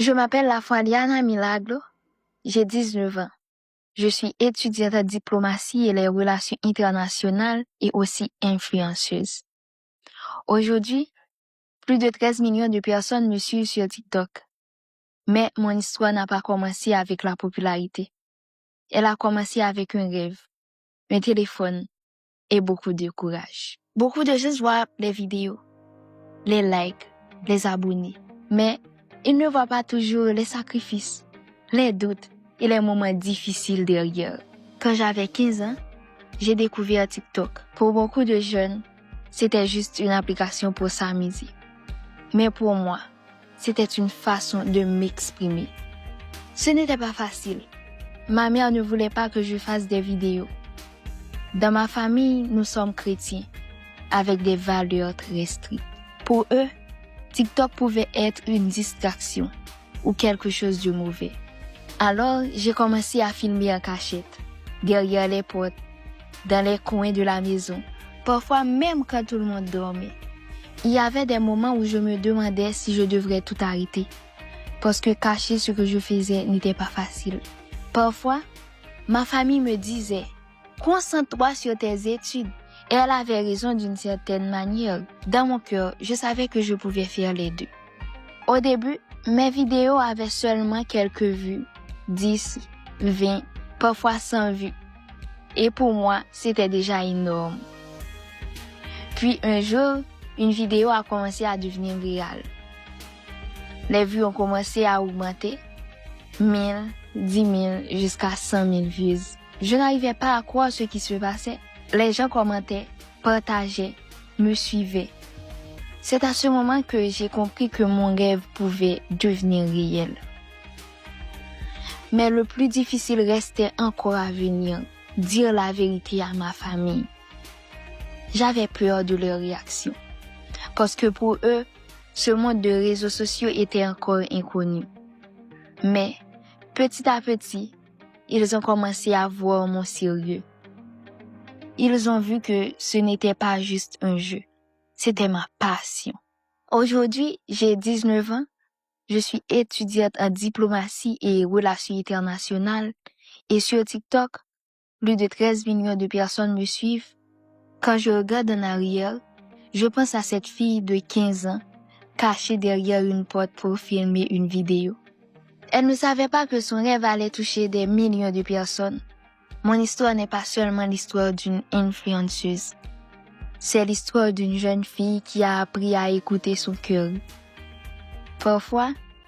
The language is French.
Je m'appelle Lafouadiana Milagro, j'ai 19 ans. Je suis étudiante en diplomatie et les relations internationales et aussi influenceuse. Aujourd'hui, plus de 13 millions de personnes me suivent sur TikTok. Mais mon histoire n'a pas commencé avec la popularité. Elle a commencé avec un rêve, un téléphone et beaucoup de courage. Beaucoup de gens voient les vidéos, les likes, les abonnés, mais ils ne voient pas toujours les sacrifices, les doutes et les moments difficiles derrière. Quand j'avais 15 ans, j'ai découvert TikTok. Pour beaucoup de jeunes, c'était juste une application pour s'amuser. Mais pour moi, c'était une façon de m'exprimer. Ce n'était pas facile. Ma mère ne voulait pas que je fasse des vidéos. Dans ma famille, nous sommes chrétiens, avec des valeurs très strictes. Pour eux, TikTok pouvait être une distraction ou quelque chose de mauvais. Alors, j'ai commencé à filmer en cachette, derrière les portes, dans les coins de la maison, parfois même quand tout le monde dormait. Il y avait des moments où je me demandais si je devrais tout arrêter, parce que cacher ce que je faisais n'était pas facile. Parfois, ma famille me disait « Concentre-toi sur tes études ». Et elle avait raison d'une certaine manière. Dans mon cœur, je savais que je pouvais faire les deux. Au début, mes vidéos avaient seulement quelques vues, 10, 20, parfois 100 vues. Et pour moi, c'était déjà énorme. Puis un jour, une vidéo a commencé à devenir virale. Les vues ont commencé à augmenter, 1000, 10 000, jusqu'à 100 000 vues. Je n'arrivais pas à croire ce qui se passait. Les gens commentaient, partageaient, me suivaient. C'est à ce moment que j'ai compris que mon rêve pouvait devenir réel. Mais le plus difficile restait encore à venir, dire la vérité à ma famille. J'avais peur de leur réaction, parce que pour eux, ce monde de réseaux sociaux était encore inconnu. Mais, petit à petit, ils ont commencé à voir mon sérieux. Ils ont vu que ce n'était pas juste un jeu, c'était ma passion. Aujourd'hui, j'ai 19 ans, je suis étudiante en diplomatie et relations internationales et sur TikTok, plus de 13 millions de personnes me suivent. Quand je regarde en arrière, je pense à cette fille de 15 ans cachée derrière une porte pour filmer une vidéo. Elle ne savait pas que son rêve allait toucher des millions de personnes. Mon histoire n'est pas seulement l'histoire d'une influenceuse. C'est l'histoire d'une jeune fille qui a appris à écouter son cœur. Parfois,